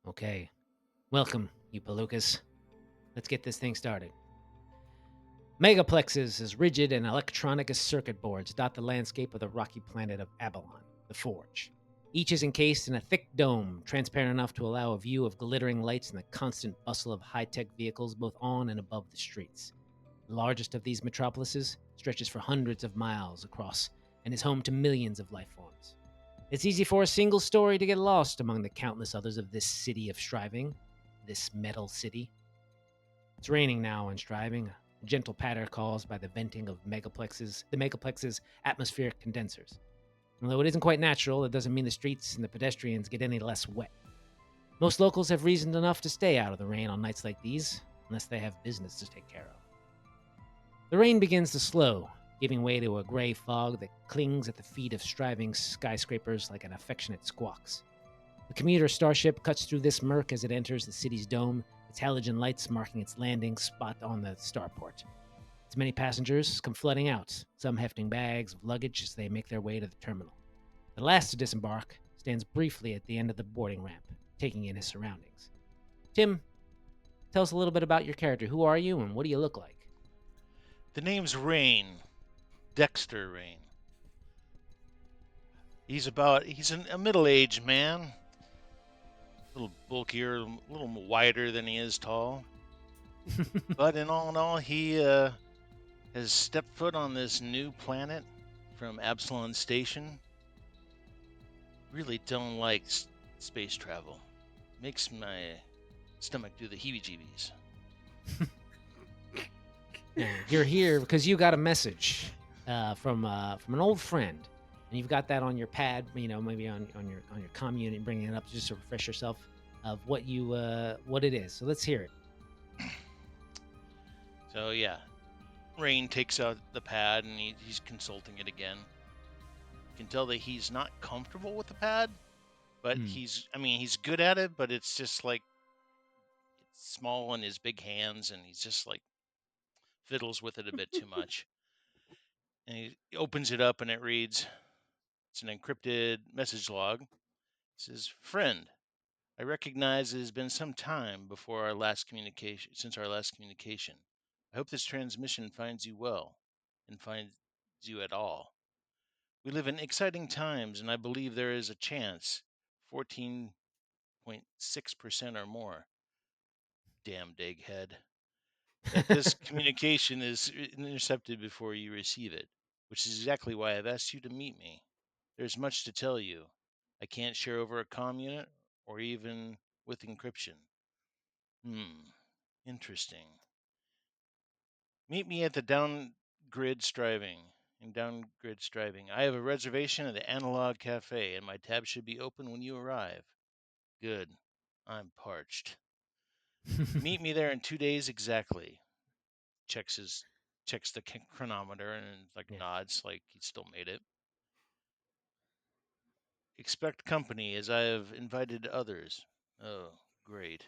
Okay. Welcome, you palookas. Let's get this thing started. Megaplexes, as rigid and electronic as circuit boards, dot the landscape of the rocky planet of Aballon, the Forge. Each is encased in a thick dome, transparent enough to allow a view of glittering lights and the constant bustle of high-tech vehicles both on and above the streets. The largest of these metropolises stretches for hundreds of miles across and is home to millions of life forms. It's easy for a single story to get lost among the countless others of this city of striving, this metal city. It's raining now on striving, a gentle patter caused by the venting of the megaplex's atmospheric condensers. Although it isn't quite natural, it doesn't mean the streets and the pedestrians get any less wet. Most locals have reason enough to stay out of the rain on nights like these, unless they have business to take care of. The rain begins to slow, giving way to a gray fog that clings at the feet of striving skyscrapers like an affectionate squawks. The commuter starship cuts through this murk as it enters the city's dome, its halogen lights marking its landing spot on the starport. Its many passengers come flooding out, some hefting bags of luggage as they make their way to the terminal. The last to disembark stands briefly at the end of the boarding ramp, taking in his surroundings. Tim, tell us a little bit about your character. Who are you and what do you look like? The name's Rayne. Dexter Rayne. He's a middle-aged man. A little bulkier, a little wider than he is tall. But in all, he has stepped foot on this new planet from Aballon Station. Really don't like space travel. Makes my stomach do the heebie-jeebies. You're here because you got a message from an old friend, and you've got that on your pad. Maybe on your comm unit, bringing it up just to refresh yourself of what it is. So let's hear it. So yeah, Rayne takes out the pad and he's consulting it again. You can tell that he's not comfortable with the pad, but he's good at it, but it's just like it's small in his big hands and he's just like fiddles with it a bit too much. And he opens it up and it reads, it's an encrypted message log. It says, "Friend, I recognize it has been some time since our last communication. I hope this transmission finds you well and finds you at all. We live in exciting times, and I believe there is a chance, 14.6% or more, damn egghead, that this communication is intercepted before you receive it, which is exactly why I've asked you to meet me. There's much to tell you. I can't share over a comm unit or even with encryption. Interesting. Meet me at the downgrid striving. I have a reservation at the Analog Cafe, and my tab should be open when you arrive. Good. I'm parched. Meet me there in 2 days exactly. Checks the chronometer and nods like he still made it. Expect company as I have invited others. Oh, great.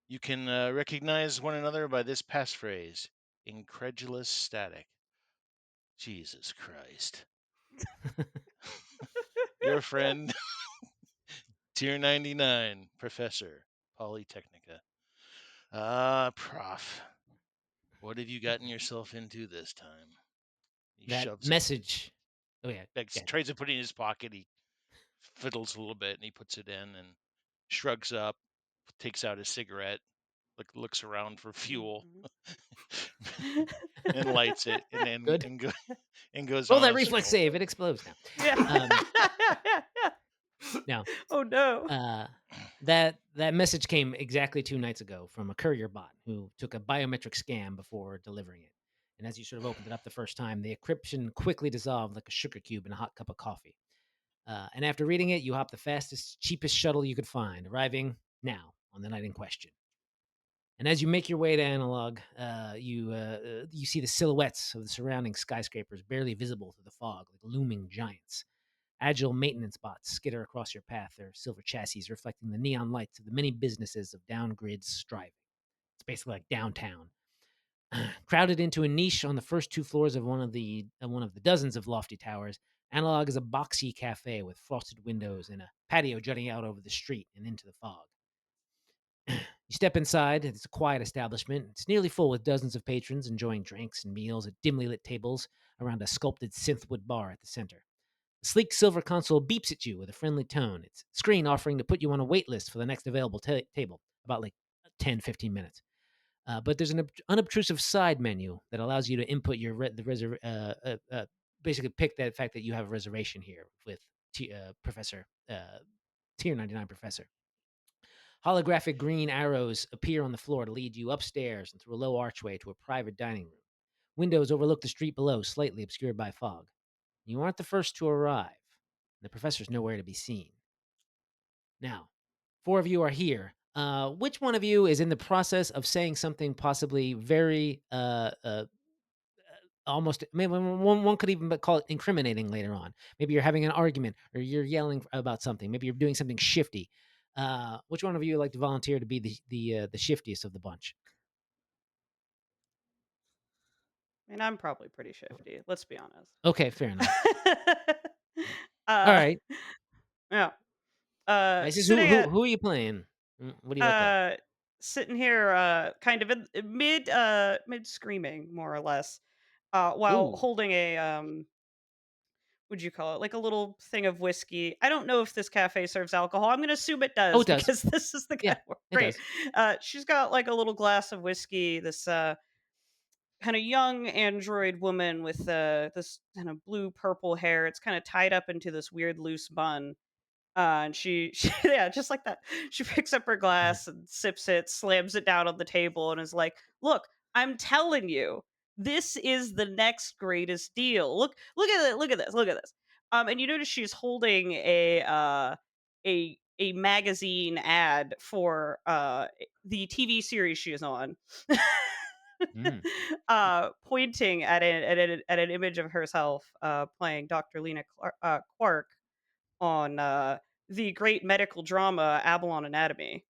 You can recognize one another by this passphrase: incredulous static. Jesus Christ. Your friend, Tier 99, Professor, Polytechnica. Prof. What have you gotten yourself into this time? He That shoves message. Oh yeah. tries to put it in his pocket. He fiddles a little bit and he puts it in and shrugs up, takes out his cigarette, looks around for fuel, and lights it, and Good. and goes Roll on. that reflex save. It explodes now. Yeah. Now, Oh no. that message came exactly 2 nights ago from a courier bot who took a biometric scan before delivering it. And as you sort of opened it up the first time, the encryption quickly dissolved like a sugar cube in a hot cup of coffee. And after reading it, you hop the fastest, cheapest shuttle you could find, arriving now on the night in question. And as you make your way to Analog, you see the silhouettes of the surrounding skyscrapers barely visible through the fog, like looming giants. Agile maintenance bots skitter across your path, their silver chassis reflecting the neon lights of the many businesses of downgrid striving. It's basically like downtown. Crowded into a niche on the first 2 floors of one of the dozens of lofty towers, Analog is a boxy cafe with frosted windows and a patio jutting out over the street and into the fog. You step inside. It's a quiet establishment. It's nearly full with dozens of patrons enjoying drinks and meals at dimly lit tables around a sculpted synthwood bar at the center. The sleek silver console beeps at you with a friendly tone, its screen offering to put you on a wait list for the next available table, about like 10, 15 minutes. But there's an unobtrusive side menu that allows you to input your basically pick that fact that you have a reservation here with Professor Tier 99 Professor. Holographic green arrows appear on the floor to lead you upstairs and through a low archway to a private dining room. Windows overlook the street below, slightly obscured by fog. You aren't the first to arrive. The professor's nowhere to be seen. Now, 4 of you are here. Which one of you is in the process of saying something possibly very almost maybe one could even call it incriminating later on. Maybe you're having an argument or you're yelling about something. Maybe you're doing something shifty. Which one of you would like to volunteer to be the shiftiest of the bunch? I mean, I'm probably pretty shifty. Let's be honest. Okay, fair enough. All uh, right. yeah. This is Sitting at who are you playing? What do you look like? uh, sitting here, kind of in mid screaming, more or less, while Ooh. holding a what'd you call it? Like a little thing of whiskey. I don't know if this cafe serves alcohol. I'm gonna assume it Oh, does it does. because this is the Yeah, kind of it great. does. She's got like a little glass of whiskey. This kind of young android woman with this kind of blue purple hair. It's kind of tied up into this weird loose bun. And she yeah, just like that. She picks up her Mhm. glass and sips it, slams it down on the table, and is like, "Look, I'm telling you, this is the next greatest deal. Look at it. Look at this. Look at this." And you notice she's holding a magazine ad for the TV series she is on. Mm. Pointing at an image of herself playing Dr. Lena Quark on the great medical drama Aballon Anatomy.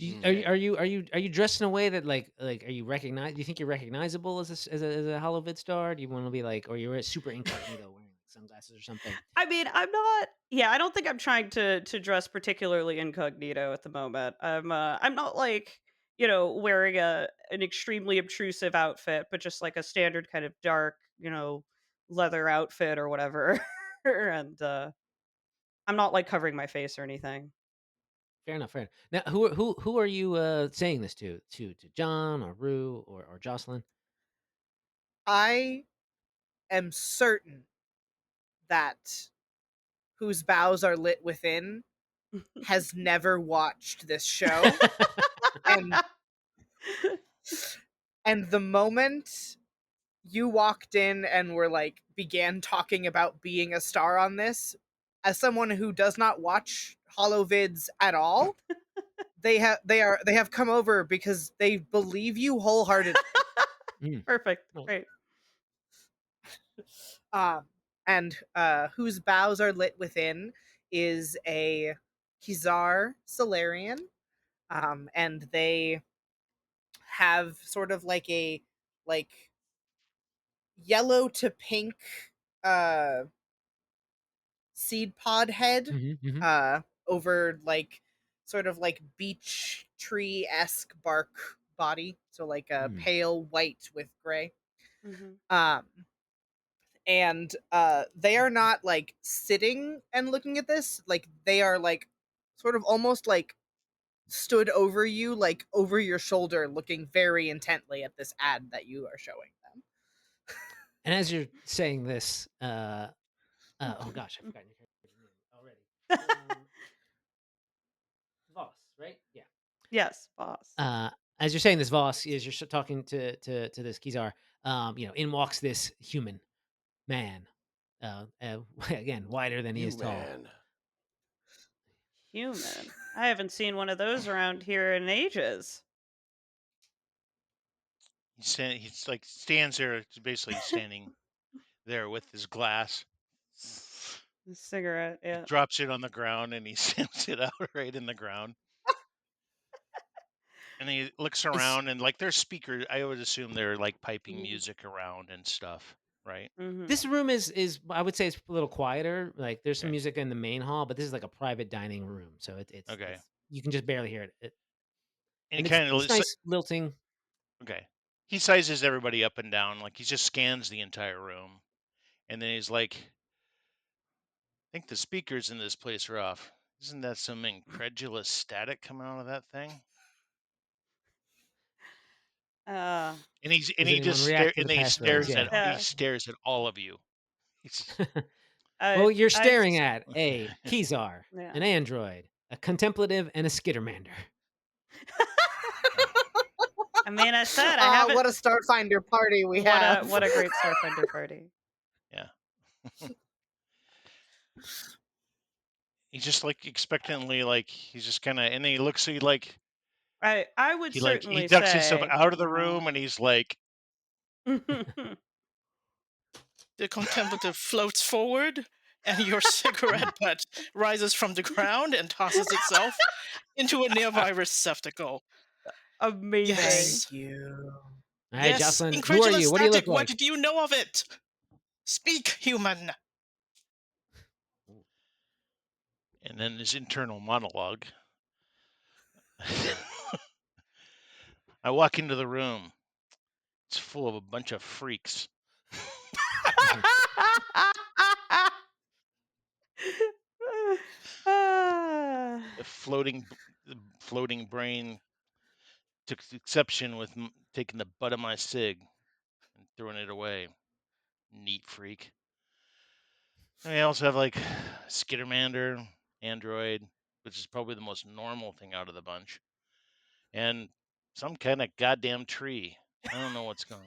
Okay. Are you dressed in a way that like are you recognize? Do you think you're recognizable as a Holovid star? Do you want to be like, or you're super incognito wearing like sunglasses or something? I mean, I'm not. Yeah, I don't think I'm trying to dress particularly incognito at the moment. I'm not like wearing an extremely obtrusive outfit, but just like a standard kind of dark leather outfit or whatever. And I'm not like covering my face or anything. Fair enough. Fair enough. Now, who are you saying this to? To John or Rue or Jocelyn? I am certain that whose bows are lit within has never watched this show. and and the moment you walked in and were like began talking about being a star on this, as someone who does not watch holovids at all, they have come over because they believe you wholeheartedly. Mm. Perfect. Well, Great. um and whose bows are lit within is a Kizar Solarian, and they have sort of like a like yellow to pink uh seed pod head hmm over like sort of like beech tree-esque bark body, so like a hmm pale white with gray. Hmm. um and they are not like sitting and looking at this, like they are like sort of almost like stood over you, like over your shoulder, looking very intently at this ad that you are showing them. And as you're saying this, oh gosh, I forgot your character's name already. Voss, right? Yeah. Yes, boss. As you're saying this, Voss, as you're talking to this Kizar, in walks this human man, again wider than he is tall. Human. Human. I haven't seen one of those around here in ages. He's like stands there, basically standing there with his glass. Cigarette, He yeah. drops it on the ground and he slams it out right in the ground. And he looks This around and like there's speakers. I would assume they're like piping Mhm. music around and stuff, right? Mhm. this room is I would say it's a little quieter. Like there's some Okay. music in the main hall, but this is like a private dining room, so it's Okay. you can just barely hear it. And And kind of it's nice lilting. Okay. He sizes everybody up and down, like he just scans the entire room. And then he's like, I think the speakers in this place are off. Isn't that some incredulous static coming out of that thing? Uh, And he Does anyone just react to and the he passphrase? stares Yeah. at Yeah. he stares at all of you. He's Well, you're I staring at a Kezar, Yeah. an android, a contemplative, and a skittermander. I mean, I said I haven't. What a Starfinder party we have. What a great Starfinder party. Yeah. He's just like expectantly, like he's just kind of, and then he looks, he like I would he certainly ducks himself say out of the room, and he's like, The contemplative floats forward, and your cigarette butt rises from the ground and tosses itself into a nearby receptacle. amazing. Yes. Thank you. All right, Yes, Jocelyn, who are incredulous you? What do you static, look like? what do you know of it? Speak, human. and then his internal monologue. I walk into the room. It's full of a bunch of freaks. The floating brain took exception with taking the butt of my cig and throwing it away. Neat freak. And we also have like Skittermander, Android, which is probably the most normal thing out of the bunch, and some kind of goddamn tree. I don't know what's going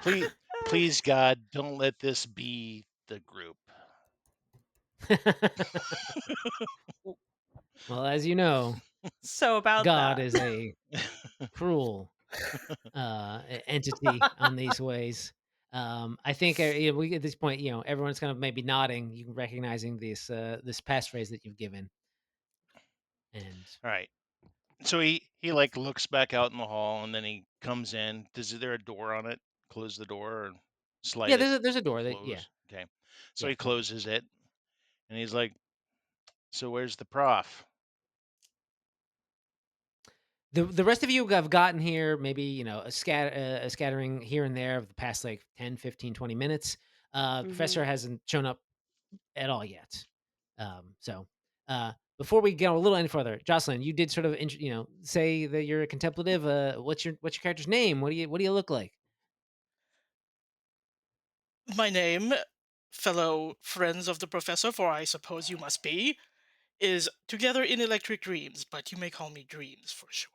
on. Please, God, don't let this be the group. Well, as you know, So about God that. is a cruel entity on these ways. I think we at this point, everyone's kind of maybe nodding, you recognizing this passphrase that you've given. And All right. So he like looks back out in the hall, and then he comes in. Is there a door on it? Close the door or slide yeah, it there's a door that close? Okay. So Yeah. he closes it, and he's like, "So where's the prof?" The rest of you have gotten here, maybe a scattering here and there of the past like 10, 15, 20 minutes. Professor hasn't shown up at all yet. So before we go a little any further, Jocelyn, you did sort of say that you're a contemplative. What's your character's name? What do you look like? My name, fellow friends of the professor, for I suppose you must be, is Together in Electric Dreams, but you may call me Dreams for short.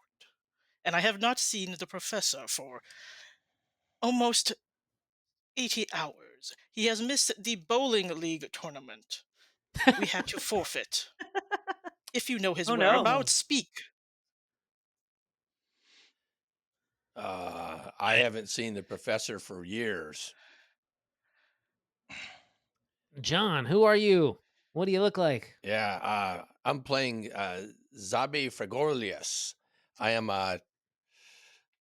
And I have not seen the professor for almost 80 hours. He has missed the bowling league tournament. We had to forfeit. If you know his Oh, no. whereabouts, speak. I haven't seen the professor for years. John, who are you? What do you look like? Yeah, I'm playing Xabi Fraglorious. I am a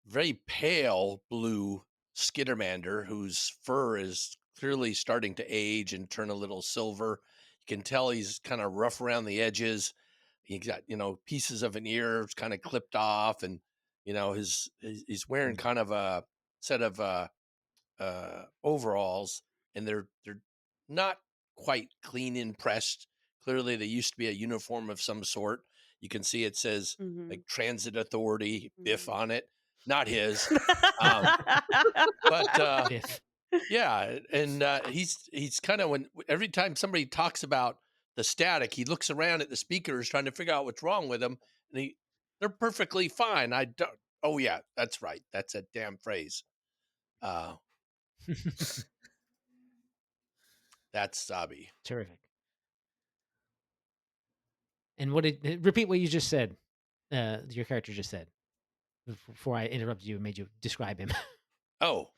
very pale blue skittermander whose fur is clearly starting to age and turn a little silver. You can tell he's kind of rough around the edges. He's got, pieces of an ear kind of clipped off, and he's wearing kind of a set of overalls, and they're not quite clean and pressed. Clearly, they used to be a uniform of some sort. You can see it says like Transit Authority Biff on it, not his. But Biff. yeah, and he's kind of, when every time somebody talks about the static, he looks around at the speakers trying to figure out what's wrong with them, and they're perfectly fine. I don't. Oh yeah, that's right. That's a damn phrase. That's Xabi. Terrific. And repeat what you just said? Your character just said before I interrupted you and made you describe him. Oh,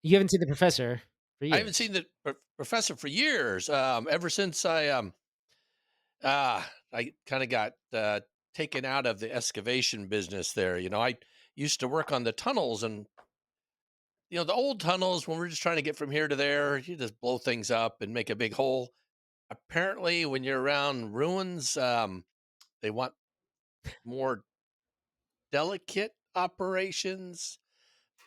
You haven't seen the professor for years. I haven't seen the professor for years. Ever since I kind of got taken out of the excavation business there. I used to work on the tunnels, and the old tunnels, when we're just trying to get from here to there, you just blow things up and make a big hole. apparently, when you're around ruins, they want more delicate operations.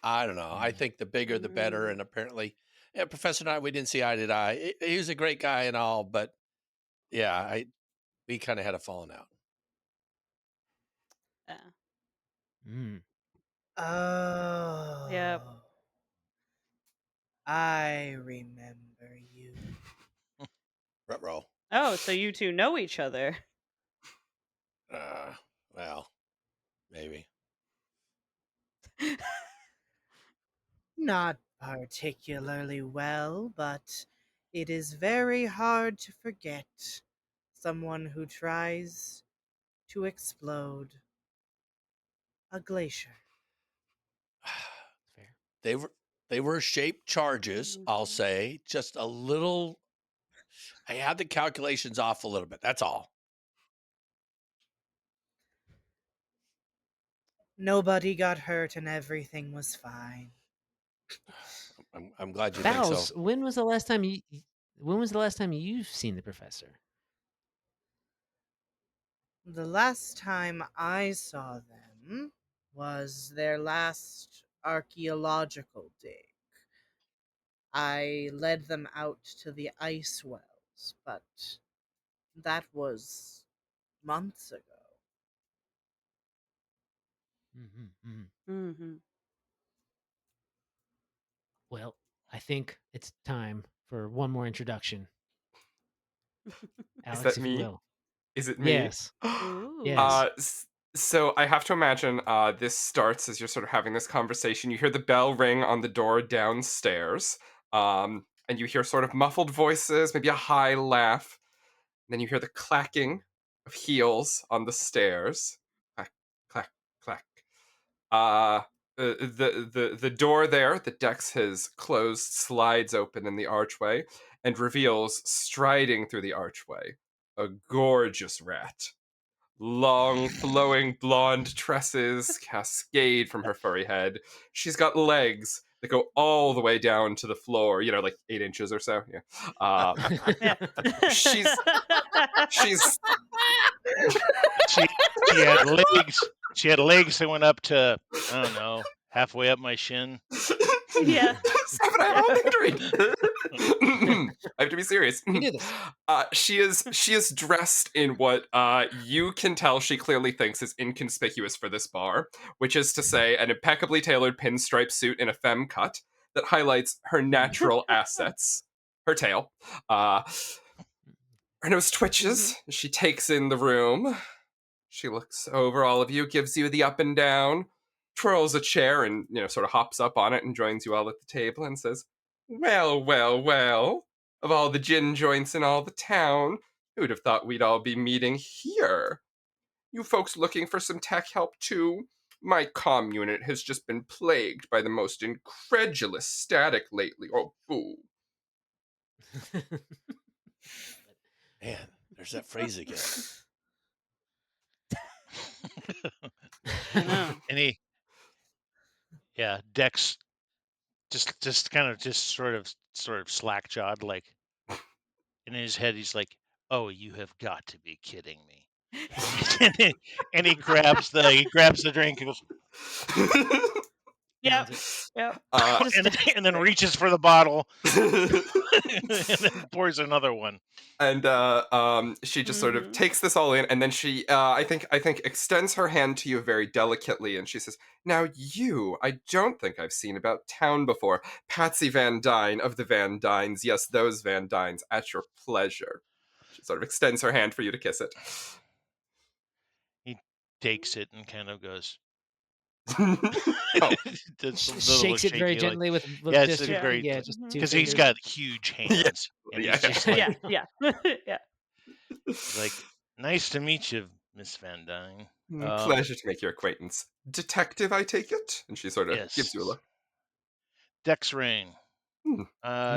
I don't know. I think the bigger the better. And apparently, yeah, Professor and I, we didn't see eye to eye. He was a great guy and all, but yeah, we kind of had a falling out. Yeah. Mm. Oh. Yep. I remember you. Ruh-roh. Oh, so you two know each other. Well, maybe. Not particularly well, but it is very hard to forget someone who tries to explode a glacier. Fair. They were shaped charges, I'll say. Just a little. I had the calculations off a little bit. That's all. Nobody got hurt and everything was fine. I'm glad you think Boughs, so. when was the last time you've seen the professor? The last time I saw them was their last archaeological dig. I led them out to the ice wells, but that was months ago. Mm-hmm. Well, I think it's time for one more introduction. Is Alex, that if me? you will. Is it me? Yes. Ooh. Yes. So I have to imagine this starts as you're sort of having this conversation. You hear the bell ring on the door downstairs, and you hear sort of muffled voices, maybe a high laugh. And then you hear the clacking of heels on the stairs. Clack, clack, clack. The door there that Dex has closed slides open in the archway and reveals, striding through the archway, a gorgeous rat. Long, flowing blonde tresses cascade from her furry head. She's got legs that go all the way down to the floor, like 8 inches or so. Yeah. Yeah. She's She had legs. She had legs that went up to, I don't know, halfway up my shin. Yeah. Stop it, I'm only three. I have to be serious. You do this. She is dressed in what you can tell she clearly thinks is inconspicuous for this bar, which is to say an impeccably tailored pinstripe suit in a femme cut that highlights her natural assets. Her tail. Her nose twitches. She takes in the room. She looks over all of you, gives you the up and down, twirls a chair and, sort of hops up on it and joins you all at the table and says, "Well, well, well, of all the gin joints in all the town, who'd have thought we'd all be meeting here? You folks looking for some tech help too? My comm unit has just been plagued by the most incredulous static lately. Oh, boo." Man, there's that phrase again. I know. And Dex just kind of sort of slack jawed, like in his head he's like, "Oh, you have got to be kidding me." and he grabs the drink and goes, Yep. Yep. and then reaches for the bottle and then pours another one. And she just sort of takes this all in, and then she, I think, extends her hand to you very delicately, and she says, "Now I don't think I've seen about town before. Patsy Van Dyne of the Van Dynes. Yes, those Van Dynes. At your pleasure." She sort of extends her hand for you to kiss it. He takes it and kind of goes, Oh. Shakes it very gently with yeah, just it's your, very, yeah, just two because he's fingers. got huge hands, and he's just like, yeah. Yeah. like, "Nice to meet you, Miss Van Dyne." Pleasure to make your acquaintance. Detective, I take it? And she sort of Yes. gives you a look. Dex Rayne.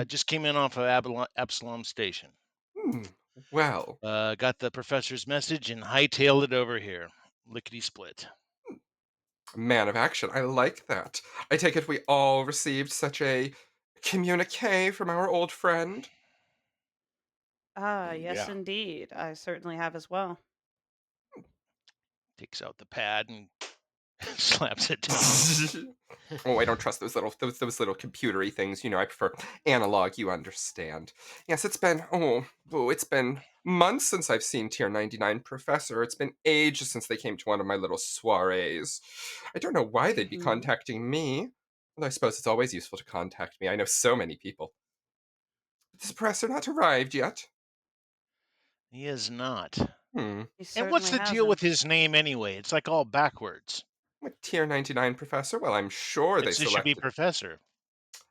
Just came in off of Absalom Station. Well. Got the professor's message and hightailed it over here. Lickety split. Man of action. I like that. I take it we all received such a communique from our old friend? Ah, yes, Yeah. indeed. I certainly have as well. Takes out the pad and slaps it down. Oh, I don't trust those little computery things. You know, I prefer analog. You understand? Yes, it's been it's been months since I've seen Tier 99 Professor. It's been ages since they came to one of my little soirees. I don't know why they'd be Mhm. contacting me. Although I suppose it's always useful to contact me. I know so many people. But this professor not arrived yet. He is not. Hmm. He And what's certainly the deal with hasn't. his name anyway? It's like all backwards. What Tier 99 Professor? Well, I'm sure they It should be selected. Professor.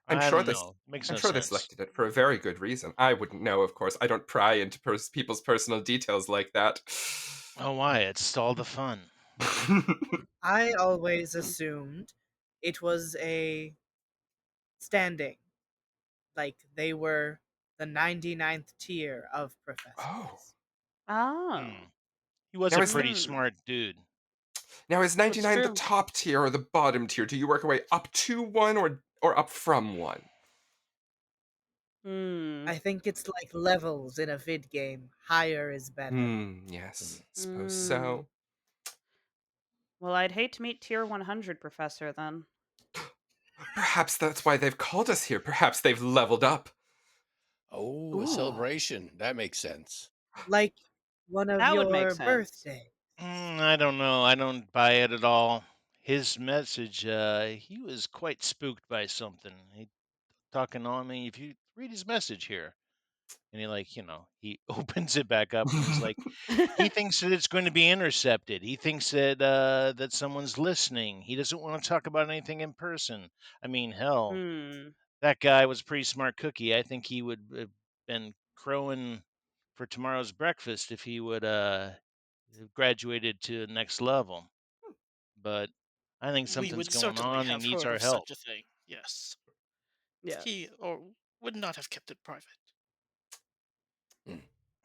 I'm I sure don't they. know. Makes I'm no sure they sense. selected it for a very good reason. I wouldn't know, of course. I don't pry into people's personal details like that. Oh, why? It's all the fun. I always assumed it was a standing, like they were the 99th tier of professors. Oh, Hmm. He was Now a is pretty mm, smart dude. now is that's 99 the true. top tier or the bottom tier? Do you work your way up to one or up from one? Hmm. I think it's like levels in a vid game. Higher is better. Yes, suppose Mm. so. Well, I'd hate to meet Tier 100 Professor then. Perhaps that's why they've called us here. Perhaps they've leveled up. Oh, a Ooh, celebration. That makes sense. Like one of that would make your sense. birthdays. I don't know. I don't buy it at all. His message, he was quite spooked by something. He talking on me. If you read his message here, and he opens it back up, and he's like, he thinks that it's going to be intercepted. He thinks that that someone's listening. He doesn't want to talk about anything in person. I mean, hell, Hmm. that guy was a pretty smart cookie. I think he would have been crowing for tomorrow's breakfast if he would have graduated to the next level. But I think We something's would going certainly on. He have needs heard our of help. such a thing. Yes. He Yes. or would not have kept it private.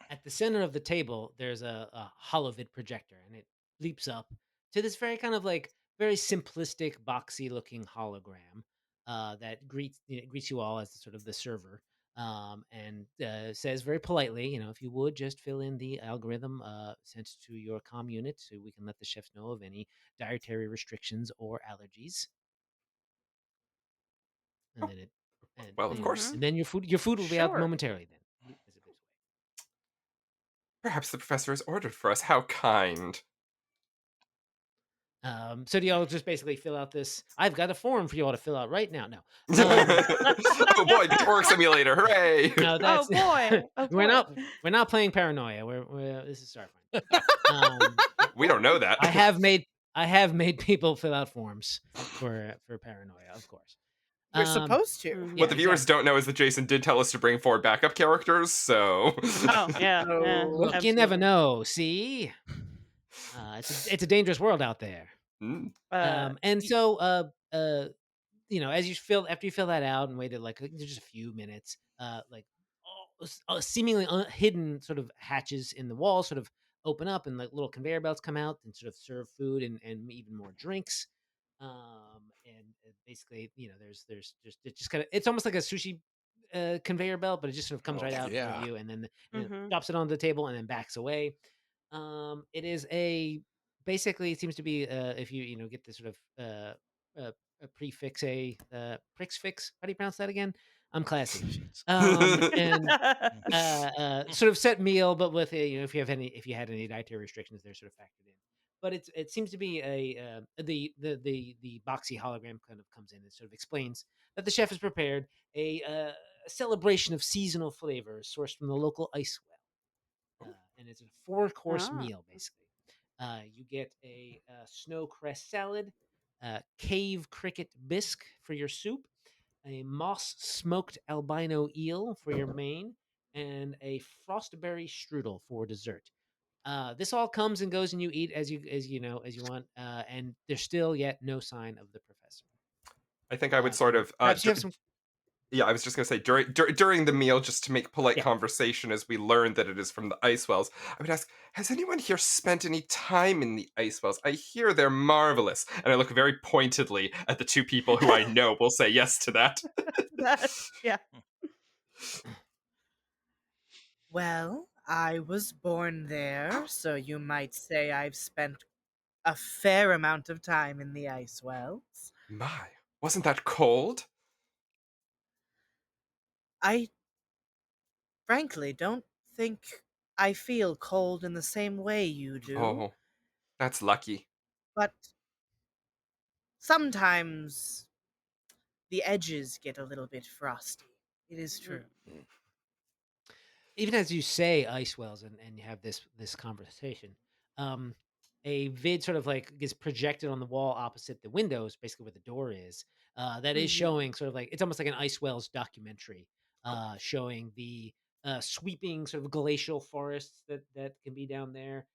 At the center of the table, there's a holovid projector, and it leaps up to this very kind of like very simplistic, boxy looking hologram that greets you all as sort of the server, and says very politely, if you would just fill in the algorithm sent to your comm unit, so we can let the chefs know of any dietary restrictions or allergies. And Oh, then it, and well, of you know, course. and then your food will be out Sure. momentarily. Then as it moves away. Perhaps the professor has ordered for us. How kind. So do y'all just basically fill out this? I've got a form for y'all to fill out right now. No, Oh boy, Work Simulator! Hooray! no, Oh that's boy. Oh we're boy. not playing Paranoia. This is Starfinder. We don't know that. I have made people fill out forms for Paranoia, of course. You're Um, supposed to. Mhm. yeah, What the viewers exactly. don't know is that Jason did tell us to bring forward backup characters, so. Oh yeah. Oh. Look, you never Absolutely. know. See, it's a dangerous world out there. Mm. And Y- so as after you fill that out and waited like just a few minutes, like seemingly hidden sort of hatches in the wall sort of open up, and like little conveyor belts come out and sort of serve food and even more drinks. And basically, there's just it just kind of, it's almost like a sushi conveyor belt, but it just sort of comes right Okay. out in front of Yeah. you, and then Mhm. drops it onto the table and then backs away. It is basically, it seems to be if you get this sort of a prefix prix fix. How do you pronounce that again? I'm classy. And sort of set meal, but with if you had any dietary restrictions, they're sort of factored in. But it seems to be the boxy hologram kind of comes in and sort of explains that the chef has prepared a celebration of seasonal flavors sourced from the local ice well, and it's a 4-course Ah. meal basically. You get a snow cress salad, cave cricket bisque for your soup, a moss smoked albino eel for your main, and a frostberry strudel for dessert. This all comes and goes, and you eat as you want. And there's still yet no sign of the professor. I think I would sort So of. perhaps you have some. Yeah, I was just going to say during the meal, just to make polite Yeah. conversation as we learn that it is from the ice wells, I would ask, has anyone here spent any time in the ice wells? I hear they're marvelous. And I look very pointedly at the two people who I know will say yes to that. Yeah. Well, I was born there, so you might say I've spent a fair amount of time in the ice wells. My, wasn't that cold? I frankly don't think I feel cold in the same way you do, Oh, that's lucky. but sometimes the edges get a little bit frosty. It is true. Even as you say ice wells and you have this conversation, a vid sort of like gets projected on the wall opposite the windows, basically where the door is. That is showing sort of like it's almost like an ice wells documentary, showing the sweeping sort of glacial forests that can be down there.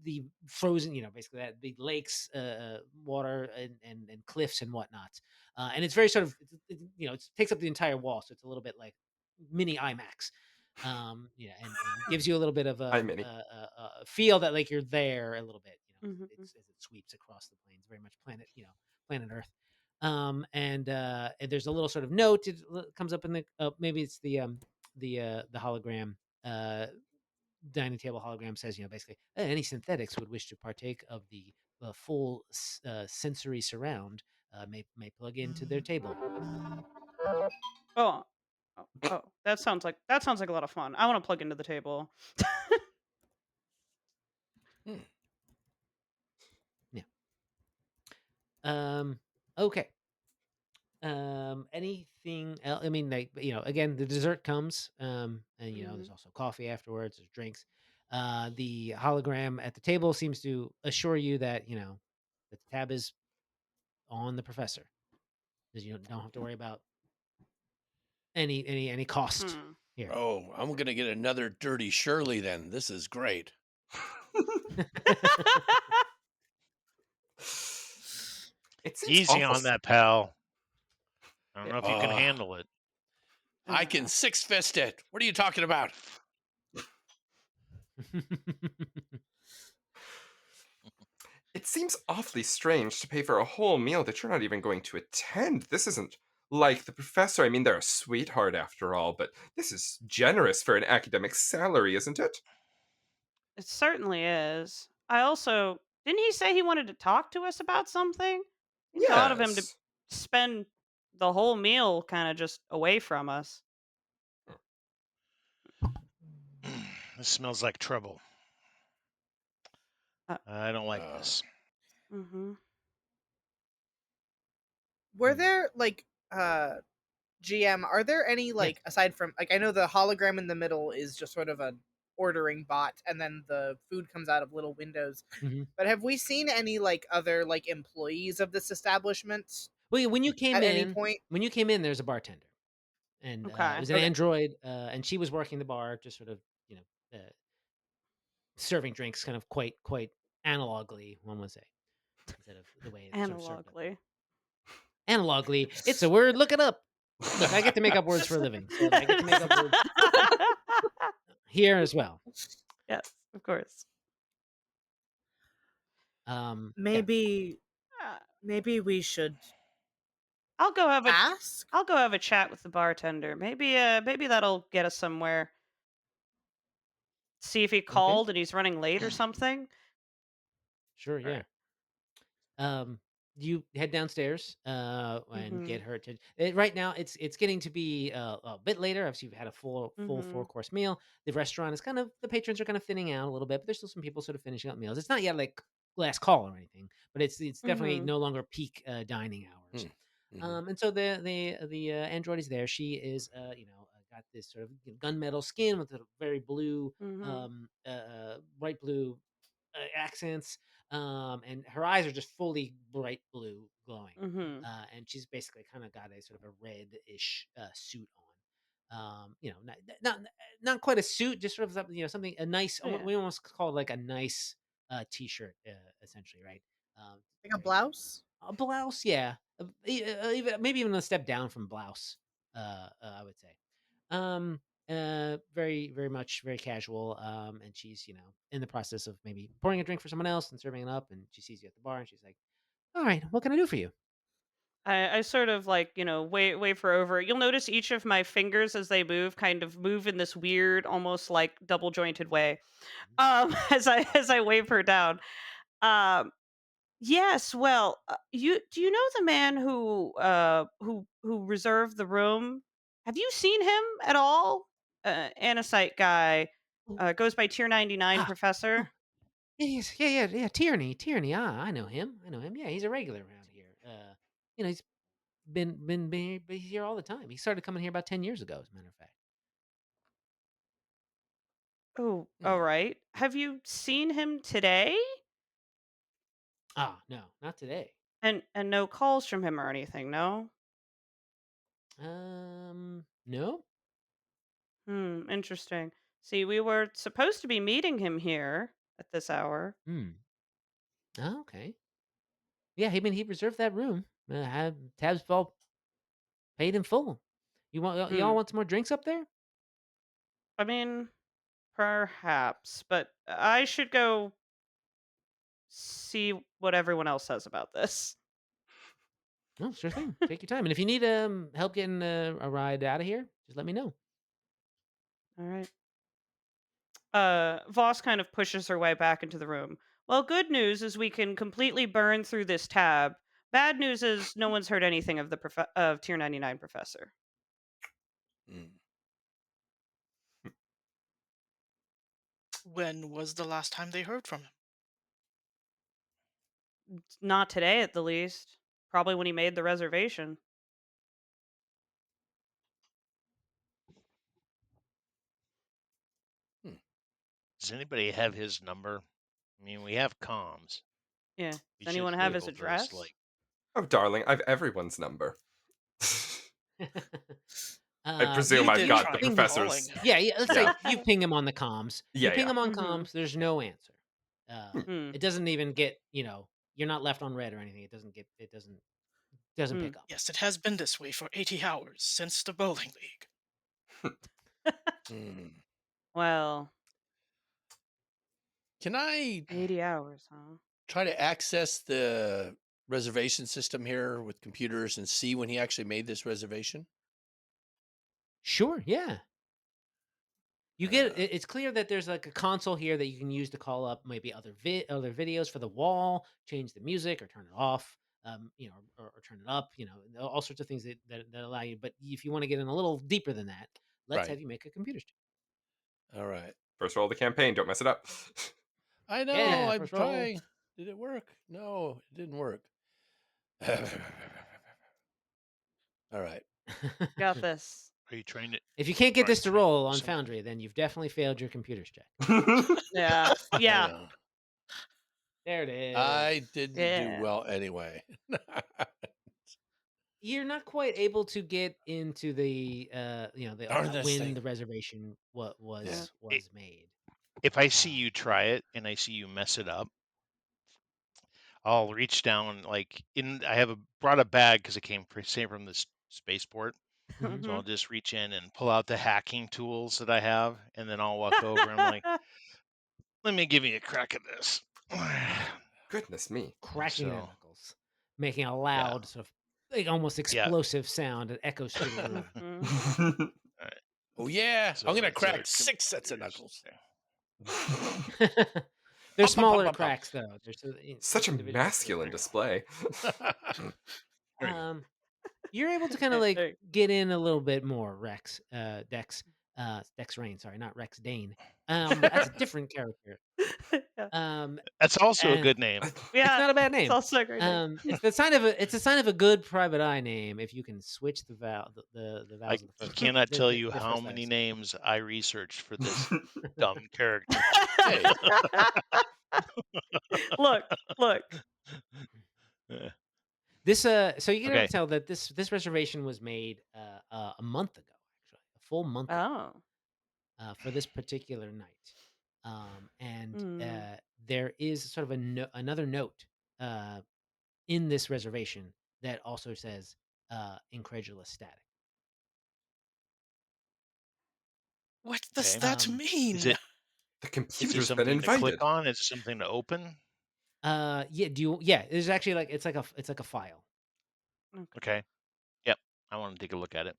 The frozen, basically that the lakes, water and cliffs and whatnot. And it's very sort of, it takes up the entire wall, so it's a little bit like mini IMAX. And gives you a little bit of Hi, Minnie. a feel that like you're there a little bit, as it sweeps across the plains, very much planet Earth. And there's a little sort of note. It comes up in the maybe it's the hologram. Dining table hologram says, basically, any synthetics would wish to partake of the full sensory surround may plug into their table. Oh. Oh, that sounds like a lot of fun. I want to plug into the table. Yeah. Okay. Anything else? I mean, like, again, the dessert comes, and there's also coffee afterwards. There's drinks. The hologram at the table seems to assure you that that the tab is on the professor, because you don't have to worry about any cost here. Oh, I'm gonna get another dirty Shirley then. This is great. It seems Easy awful. on that, pal. I don't know if you can Uh, handle it. I can six fist it. What are you talking about? It seems awfully strange to pay for a whole meal that you're not even going to attend. This isn't like the professor. I mean, they're a sweetheart after all, but this is generous for an academic salary, isn't it? It certainly is. I also didn't he say he wanted to talk to us about something? Seems odd of him to Yes. spend the whole meal kind of just away from us. This smells like trouble. Uh, I don't like this. mm-hmm. Were there like GM, are there any like aside from like I know the hologram in the middle is just sort of an ordering bot and then the food comes out of little windows. Mhm. But have we seen any like other like employees of this establishment Well, when you came at any in, point? there's a bartender, and it Okay. was an Okay. android, and she was working the bar, just sort of serving drinks, kind of quite analogly, one would say, instead of the way it's sort of served up. Analogly. Analogly, it's a word. Look it up. Look, I get to make up words for a living, so I get to make up words here as well. Yes, of course. Yeah. Maybe Uh, maybe we should I'll go have a ask. I'll go have a chat with the bartender. Maybe that'll get us somewhere. See if he called and he's running late or something. Sure, yeah. Right. You head downstairs and Mhm. get her attention. Right now, it's getting to be a bit later. Obviously, you've had a full Mhm. 4-course meal. The restaurant is the patrons are kind of thinning out a little bit, but there's still some people sort of finishing up meals. It's not yet like last call or anything, but it's definitely Mhm. no longer peak dining hours. And so the android is there. She is got this sort of gunmetal skin with a very blue, Mhm. bright blue accents, and her eyes are just fully bright blue, glowing. Mhm. And she's basically kind of got a sort of a red-ish suit on. Not quite a suit, just sort of something a nice. Yeah. We almost call it like a nice t-shirt, essentially, right? Like a blouse? A blouse, yeah. Maybe even a step down from blouse. I would say. Um, very, very much, very casual. And she's in the process of maybe pouring a drink for someone else and serving it up. And she sees you at the bar, and she's like, "All right, what can I do for you?" I sort of like, wait for over. You'll notice each of my fingers as they move kind of move in this weird, almost like double jointed way. As I wave her down. Um, yes, well, you do you know the man who reserved the room? Have you seen him at all? Anacite guy, Oh, goes by Tier 99 ah, oh, professor. yeah, yeah. Tierney. Ah, I know him. Yeah, he's a regular around here. He's been here all the time. He started coming here about 10 years ago, as a matter of fact. Oh, all Hmm. right. Have you seen him today? Ah, no, not today. And no calls from him or anything, no? No. Interesting. See, we were supposed to be meeting him here at this hour. Hmm. Oh, okay. Yeah, he reserved that room. Had tabs all paid in full. Y'all Hmm. want some more drinks up there? I mean, perhaps, but I should go see what everyone else says about this. No, sure thing. Take your time. And if you need help getting a ride out of here, just let me know. All right. Voss kind of pushes her way back into the room. Well, good news is we can completely burn through this tab. Bad news is no one's heard anything of the of Tier 99 professor. Hmm. When was the last time they heard from him? Not today, at the least. Probably when he made the reservation. Hmm. Does anybody have his number? I mean, we have comms. Yeah. We Does should anyone be have his able to just address? like. Oh, darling, I've everyone's number. I uh, presume You you I've did you got the try ping. calling. professor's. Yeah. Let's Yeah, say you ping him on the comms. You yeah, ping yeah. him on Mm-hmm. comms. There's no answer. Hmm. Hmm. It doesn't even get. You're not left on red or anything. It doesn't get. It doesn't Hmm. pick up. Yes, it has been this way for 80 hours since the bowling league. Hmm. Well, Can I 80 hours, huh? try to access the reservation system here with computers and see when he actually made this reservation? Sure. Yeah. You get Uh, it's clear that there's like a console here that you can use to call up maybe other videos for the wall, change the music or turn it off, or turn it up, all sorts of things that allow you. But if you want to get in a little deeper than that, let's right. have you make a computer check. All right. First roll of the campaign. Don't mess it up. I know. Yeah, I'm first roll. trying. Did it work? No, it didn't work. All right. Got this. Are you trying to? If you can't get Are you this to trying to roll do on something? Foundry, then you've definitely failed your computer's check. Yeah. I Yeah. know. There it is. I didn't do Yeah. well anyway. You're not quite able to get into the Darn this when thing. the reservation what Yeah. was made. If I see Um, you try it and I see you mess it up, I'll reach down like in. I have brought a bag because it came from this spaceport. mhm. So I'll just reach in and pull out the hacking tools that I have, and then I'll walk over. And I'm like, let me give you a crack at this. Goodness me. Cracking the So knuckles, making a yeah, loud sort of like almost yeah. explosive sound that echoes through the room. Mhm. All right. Oh yeah. I'm So gonna it's a crack 6 sets of knuckles. They're Pop, pop, pop, smaller pop, pop. cracks though. They're Such each a individual sort of masculine crack. display. There you go. You're able to kind of like Hey. get in a little bit more, Dex Rain. Sorry, not Rex Dane. That's a different character. Yeah. That's also a And good name. it's Yeah. not a bad It's name. also a great name. It's a sign of a good private eye name if you can switch the I vowels of the first cannot tell you the how first many letters. names I researched for this dumb character. Hey. Look, look. This so you can able Okay. to tell that this reservation was made a month ago, actually, a full month ago, Oh. for this particular night. And Mm. there is sort of another note uh, in this reservation that also says incredulous static. What does Okay. that Um, Is mean? it The is it computer's been something to click invited. on? Is it something to open? yeah, there's actually like it's like a file. Okay. Yep. I want to take a look at it.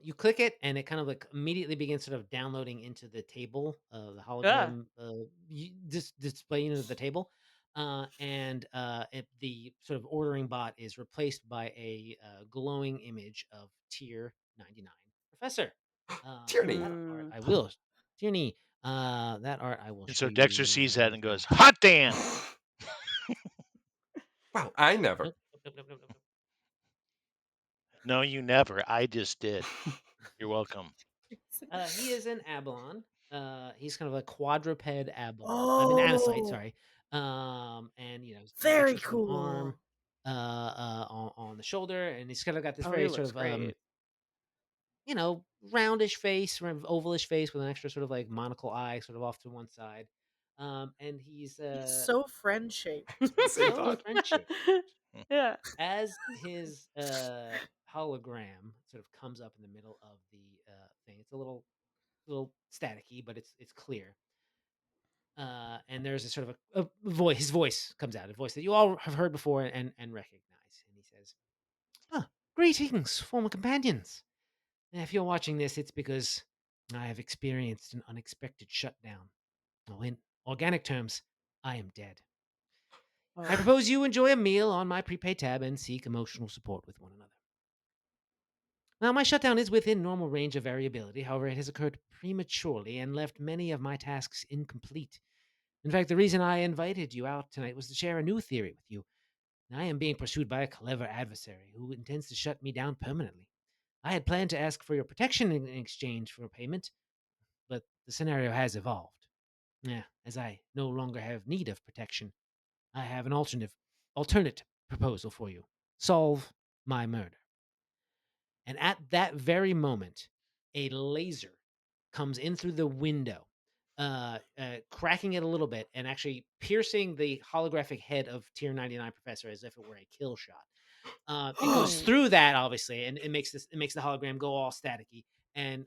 You click it, and it kind of like immediately begins sort of downloading into the table, the Yeah. hologram display unit of the table, the sort of ordering bot is replaced by a glowing image of Tier 99 Professor. Tierney. That art I will, Tierney. That art I will And show so you. Dexter sees that and now. goes, "Hot damn!" Wow, I never. Nope. No, you never. I just did. You're welcome. He is an Aballon. He's kind of a quadruped Aballon. I mean, Anacyte, sorry. And he's got Very pictures of an arm cool. on the shoulder, and he's kind of got this Oh, very he sort looks of great. roundish face, sort of ovalish face with an extra sort of like monocle eye, sort of off to one side. And he's He's so friend shaped. Same so thought. French-shaped. Yeah. As his hologram sort of comes up in the middle of the thing, it's a little staticky, but it's clear. And there's a sort of a voice. His voice comes out, a voice that you all have heard before and recognize. And he says, "Greetings, former companions. If you're watching this, it's because I have experienced an unexpected shutdown. Oh, in organic terms, I am dead. I propose you enjoy a meal on my prepaid tab and seek emotional support with one another. Now, my shutdown is within normal range of variability. However, it has occurred prematurely and left many of my tasks incomplete. In fact, the reason I invited you out tonight was to share a new theory with you. I am being pursued by a clever adversary who intends to shut me down permanently. I had planned to ask for your protection in exchange for payment, but the scenario has evolved. As I no longer have need of protection, I have an alternate proposal for you. Solve my murder." And at that very moment, a laser comes in through the window, cracking it a little bit and actually piercing the holographic head of Tier 99 Professor as if it were a kill shot. It goes through that, obviously, and it makes the hologram go all staticky and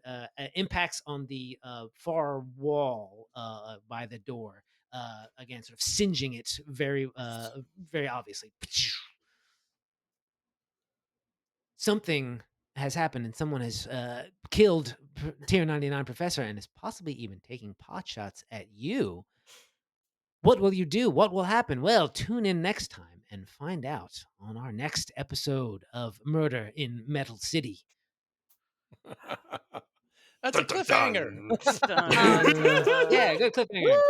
impacts on the far wall by the door. Again, sort of singeing it very, very obviously. Something has happened, and someone has killed Tier 99 Professor and is possibly even taking pot shots at you. What will you do? What will happen? Well, tune in next time and find out on our next episode of Murder in Metal City. That's a cliffhanger. Dun. Dun, dun, dun. Yeah, good cliffhanger.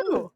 Woo!